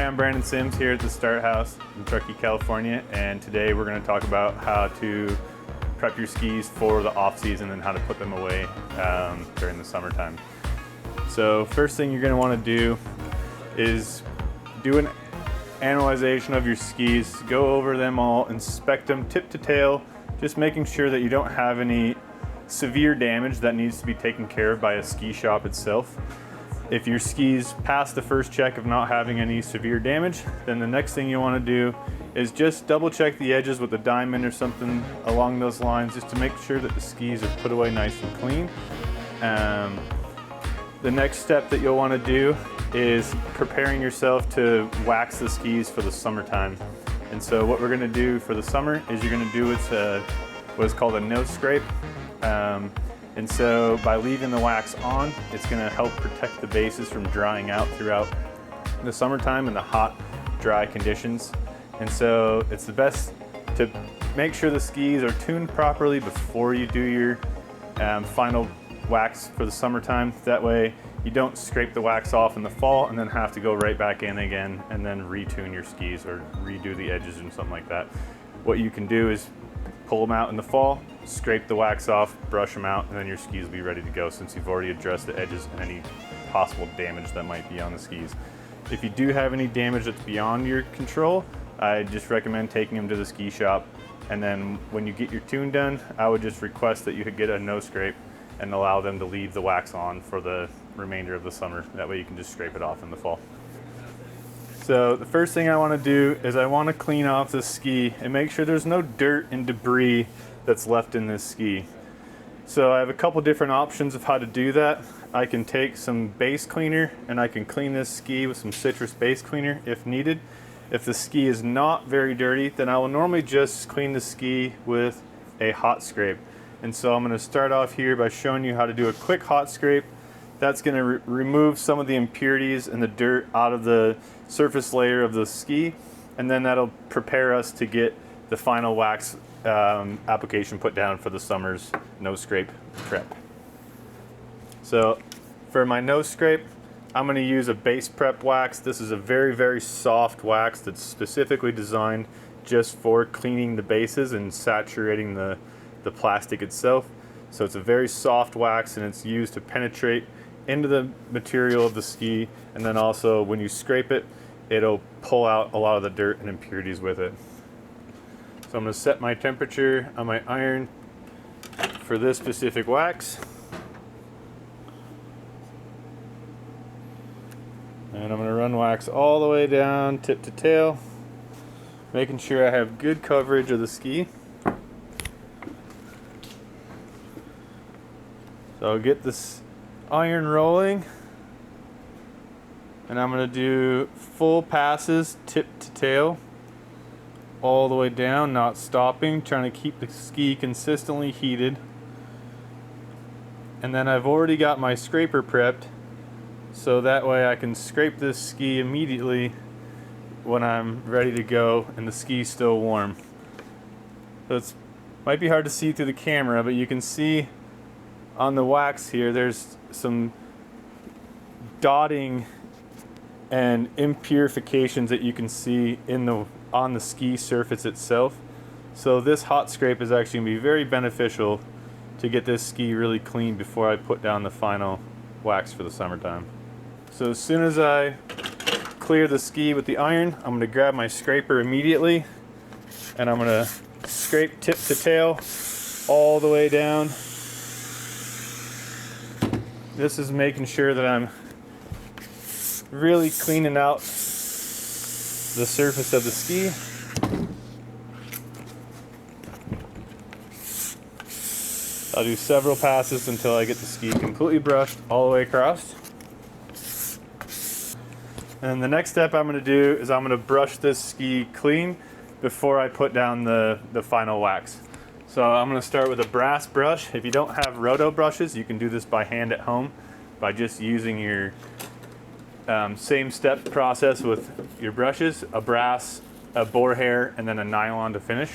Hi, I'm Brandon Sims here at the Start House in Truckee, California, and today we're going to talk about how to prep your skis for the off season and how to put them away during the summertime. So first thing you're going to want to do is do an analyzation of your skis, go over them all, inspect them tip to tail, just making sure that you don't have any severe damage that needs to be taken care of by a ski shop itself. If your skis pass the first check of not having any severe damage, then the next thing you want to do is just double check the edges with a diamond or something along those lines, just to make sure that the skis are put away nice and clean. The next step that you'll want to do is preparing yourself to wax the skis for the summertime. And so what we're going to do for the summer is you're going to do what is called a nose scrape. And so by leaving the wax on, it's going to help protect the bases from drying out throughout the summertime in the hot, dry conditions. And so it's the best to make sure the skis are tuned properly before you do your final wax for the summertime. That way you don't scrape the wax off in the fall and then have to go right back in again and then retune your skis or redo the edges and something like that. What you can do is pull them out in the fall, scrape the wax off, brush them out, and then your skis will be ready to go since you've already addressed the edges and any possible damage that might be on the skis. If you do have any damage that's beyond your control, I just recommend taking them to the ski shop, and then when you get your tune done, I would just request that you could get a nose scrape and allow them to leave the wax on for the remainder of the summer. That way you can just scrape it off in the fall. So the first thing I want to do is I want to clean off the ski and make sure there's no dirt and debris that's left in this ski. So I have a couple different options of how to do that. I can take some base cleaner and I can clean this ski with some citrus base cleaner if needed. If the ski is not very dirty, then I will normally just clean the ski with a hot scrape. And so I'm going to start off here by showing you how to do a quick hot scrape. That's going to remove some of the impurities and the dirt out of the surface layer of the ski, and then that'll prepare us to get the final wax application put down for the summer's nose scrape prep. So for my nose scrape, I'm going to use a base prep wax. This is a very, very soft wax that's specifically designed just for cleaning the bases and saturating the plastic itself. So it's a very soft wax, and it's used to penetrate into the material of the ski, and then also when you scrape it, it'll pull out a lot of the dirt and impurities with it. So I'm going to set my temperature on my iron for this specific wax. And I'm going to run wax all the way down tip to tail, making sure I have good coverage of the ski. So I'll get this iron rolling, and I'm going to do full passes tip to tail all the way down, not stopping, trying to keep the ski consistently heated. And then I've already got my scraper prepped, so that way I can scrape this ski immediately when I'm ready to go and the ski's still warm. So it might be hard to see through the camera, but you can see on the wax here there's some dotting and impurifications that you can see on the ski surface itself. So this hot scrape is actually going to be very beneficial to get this ski really clean before I put down the final wax for the summertime. So as soon as I clear the ski with the iron, I'm going to grab my scraper immediately, and I'm going to scrape tip to tail all the way down. This is making sure that I'm really cleaning out the surface of the ski. I'll do several passes until I get the ski completely brushed all the way across. And the next step I'm going to do is I'm going to brush this ski clean before I put down the final wax. So I'm going to start with a brass brush. If you don't have roto brushes, you can do this by hand at home by just using your same step process with your brushes, a brass, a boar hair, and then a nylon to finish.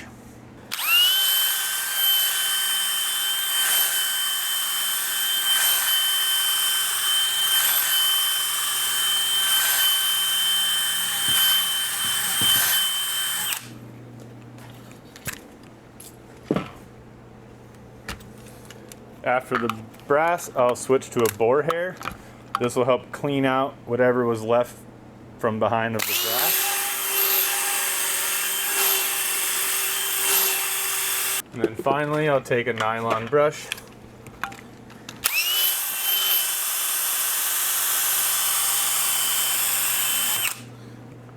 After the brass, I'll switch to a boar hair. This will help clean out whatever was left from behind of the brass. And then finally, I'll take a nylon brush.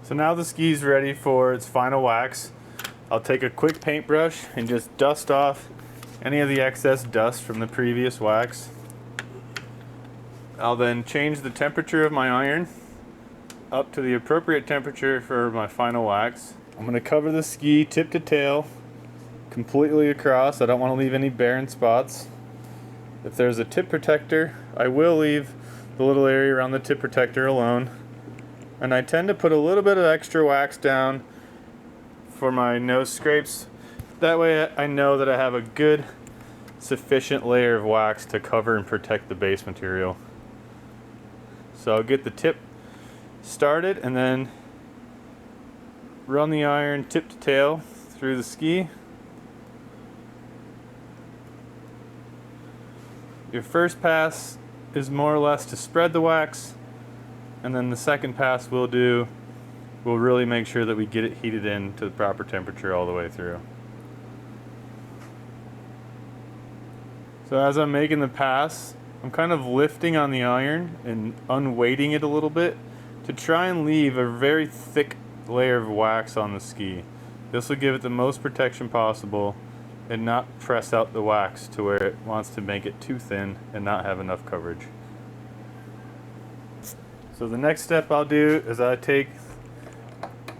So now the ski's ready for its final wax. I'll take a quick paintbrush and just dust off any of the excess dust from the previous wax. I'll then change the temperature of my iron up to the appropriate temperature for my final wax. I'm going to cover the ski tip to tail completely across. I don't want to leave any barren spots. If there's a tip protector, I will leave the little area around the tip protector alone. And I tend to put a little bit of extra wax down for my nose scrapes. That way I know that I have a good, sufficient layer of wax to cover and protect the base material. So I'll get the tip started and then run the iron tip to tail through the ski. Your first pass is more or less to spread the wax, and then the second pass we'll really make sure that we get it heated in to the proper temperature all the way through. So as I'm making the pass, I'm kind of lifting on the iron and unweighting it a little bit to try and leave a very thick layer of wax on the ski. This will give it the most protection possible and not press out the wax to where it wants to make it too thin and not have enough coverage. So the next step I'll do is I take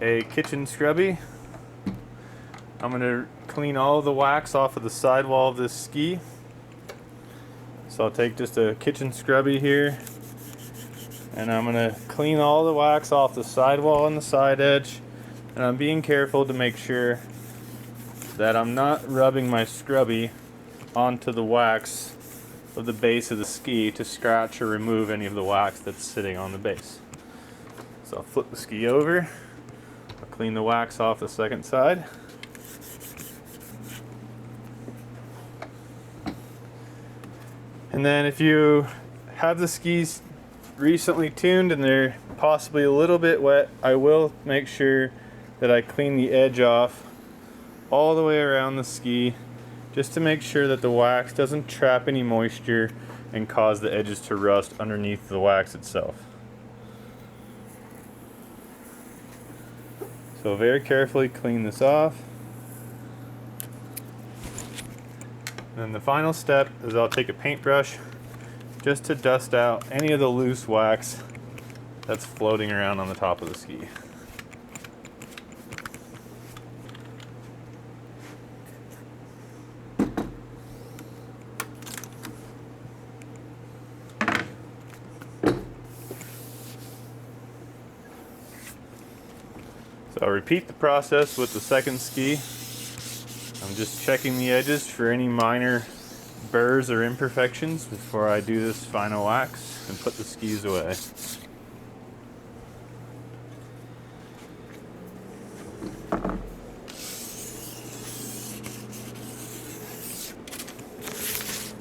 a kitchen scrubby. I'm going to clean all of the wax off of the sidewall of this ski. So I'll take just a kitchen scrubby here and I'm going to clean all the wax off the sidewall and the side edge, and I'm being careful to make sure that I'm not rubbing my scrubby onto the wax of the base of the ski to scratch or remove any of the wax that's sitting on the base. So I'll flip the ski over, I'll clean the wax off the second side. And then if you have the skis recently tuned and they're possibly a little bit wet, I will make sure that I clean the edge off all the way around the ski, just to make sure that the wax doesn't trap any moisture and cause the edges to rust underneath the wax itself. So very carefully clean this off. And then the final step is I'll take a paintbrush just to dust out any of the loose wax that's floating around on the top of the ski. So I'll repeat the process with the second ski. I'm just checking the edges for any minor burrs or imperfections before I do this final wax and put the skis away.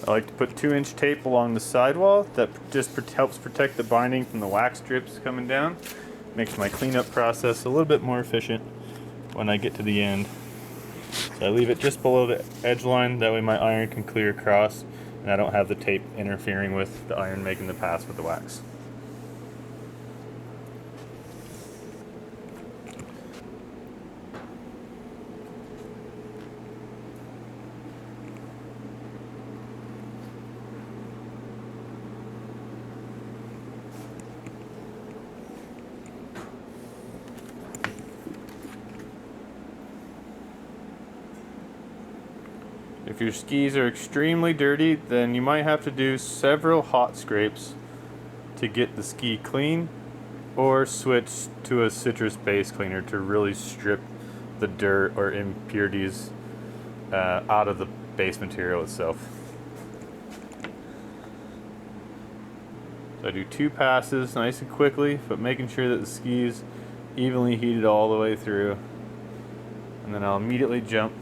I like to put 2-inch tape along the sidewall. That just helps protect the binding from the wax drips coming down. Makes my cleanup process a little bit more efficient when I get to the end. So I leave it just below the edge line, that way my iron can clear across and I don't have the tape interfering with the iron making the pass with the wax. If your skis are extremely dirty, then you might have to do several hot scrapes to get the ski clean, or switch to a citrus base cleaner to really strip the dirt or impurities out of the base material itself. So I do 2 passes nice and quickly, but making sure that the ski is evenly heated all the way through, and then I'll immediately jump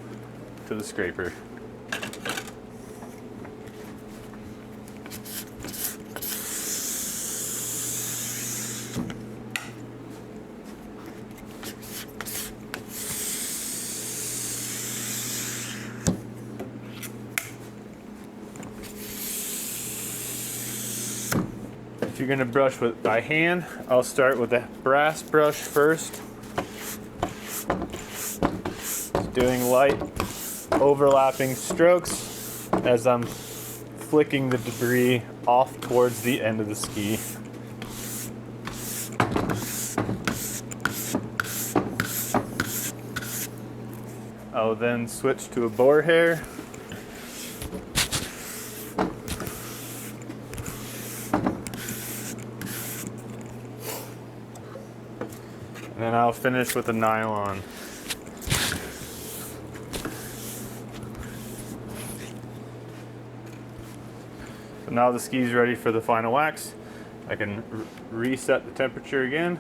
to the scraper. If you're gonna brush by hand, I'll start with a brass brush first. Doing light overlapping strokes as I'm flicking the debris off towards the end of the ski. I'll then switch to a boar hair. And then I'll finish with a nylon. So now the ski's ready for the final wax. I can reset the temperature again.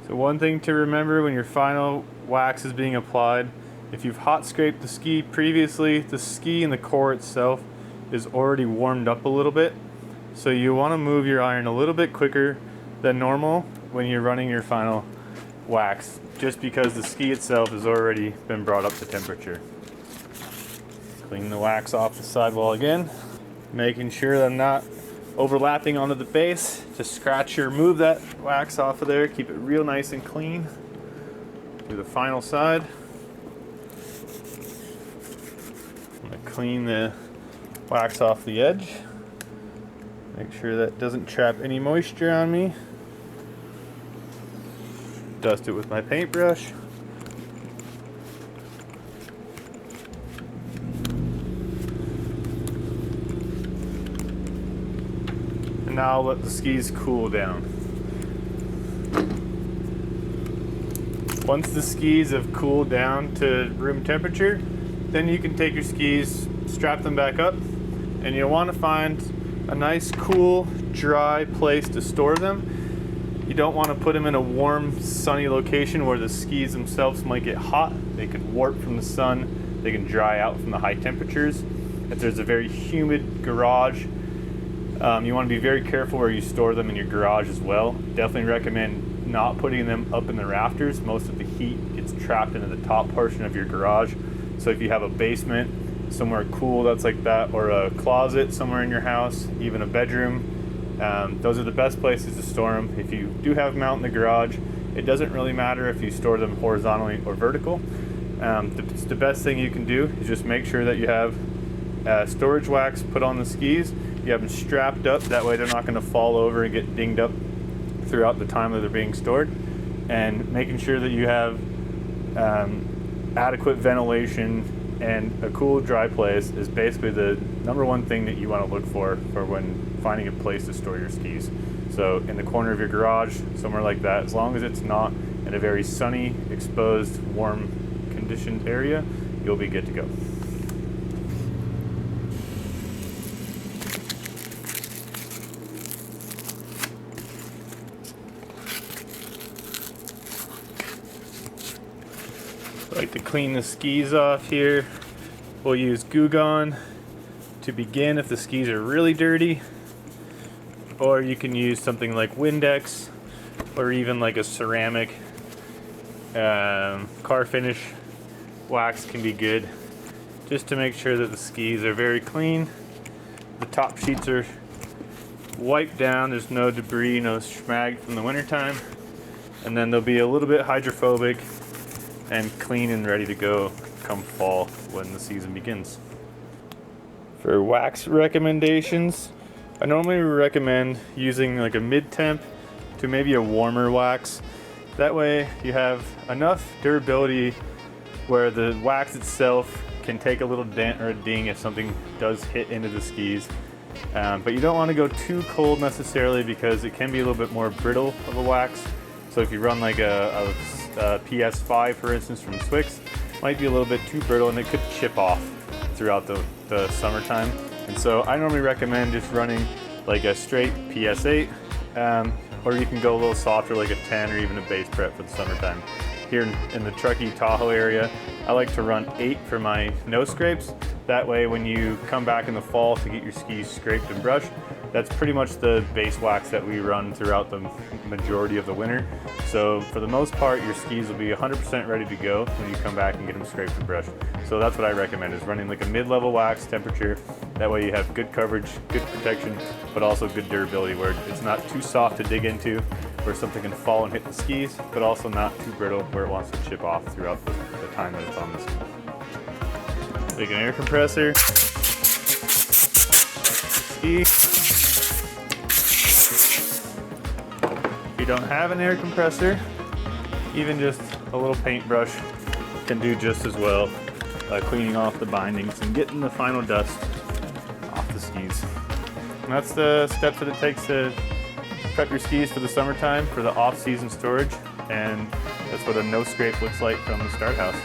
So one thing to remember when your final wax is being applied, if you've hot scraped the ski previously, the ski and the core itself is already warmed up a little bit. So you want to move your iron a little bit quicker than normal when you're running your final wax, just because the ski itself has already been brought up to temperature. Clean the wax off the sidewall again, making sure that I'm not overlapping onto the base. Just scratch or move that wax off of there, keep it real nice and clean. Do the final side. I'm gonna clean the wax off the edge. Make sure that doesn't trap any moisture on me. Dust it with my paintbrush. And now I'll let the skis cool down. Once the skis have cooled down to room temperature, then you can take your skis, strap them back up, and you'll want to find a nice, cool, dry place to store them. You don't want to put them in a warm, sunny location where the skis themselves might get hot. They could warp from the sun. They can dry out from the high temperatures. If there's a very humid garage, you want to be very careful where you store them in your garage as well. Definitely recommend not putting them up in the rafters. Most of the heat gets trapped into the top portion of your garage. So if you have a basement, somewhere cool that's like that, or a closet somewhere in your house, even a bedroom, those are the best places to store them. If you do have them out in the garage, it doesn't really matter if you store them horizontally or vertical. The best thing you can do is just make sure that you have storage wax put on the skis. You have them strapped up, that way they're not going to fall over and get dinged up throughout the time that they're being stored. And making sure that you have adequate ventilation and a cool, dry place is basically the number one thing that you want to look for when finding a place to store your skis. So in the corner of your garage, somewhere like that, as long as it's not in a very sunny, exposed, warm conditioned area, you'll be good to go. I like to clean the skis off here. We'll use Goo Gone to begin if the skis are really dirty, or you can use something like Windex, or even like a ceramic car finish wax can be good, just to make sure that the skis are very clean. The top sheets are wiped down, there's no debris, no schmag from the wintertime, and then they'll be a little bit hydrophobic and clean and ready to go come fall when the season begins. For wax recommendations, I normally recommend using like a mid-temp to maybe a warmer wax. That way you have enough durability where the wax itself can take a little dent or a ding if something does hit into the skis. But you don't want to go too cold necessarily, because it can be a little bit more brittle of a wax. So if you run like a PS5, for instance, from Swix, might be a little bit too brittle and it could chip off throughout the summertime. And so I normally recommend just running like a straight PS8, or you can go a little softer like a 10 or even a base prep for the summertime. Here in the Truckee Tahoe area, I like to run 8 for my nose scrapes. That way when you come back in the fall to get your skis scraped and brushed, That's pretty much the base wax that we run throughout the majority of the winter. So for the most part, your skis will be 100% ready to go when you come back and get them scraped and brushed. So that's what I recommend, is running like a mid-level wax temperature. That way you have good coverage, good protection, but also good durability, where it's not too soft to dig into, where something can fall and hit the skis, but also not too brittle where it wants to chip off throughout the time that it's on the ski. Take an air compressor, ski. If you don't have an air compressor, even just a little paintbrush can do just as well, cleaning off the bindings and getting the final dust off the skis. And that's the steps that it takes to prep your skis for the summertime, for the off-season storage, and that's what a no scrape looks like from the start house.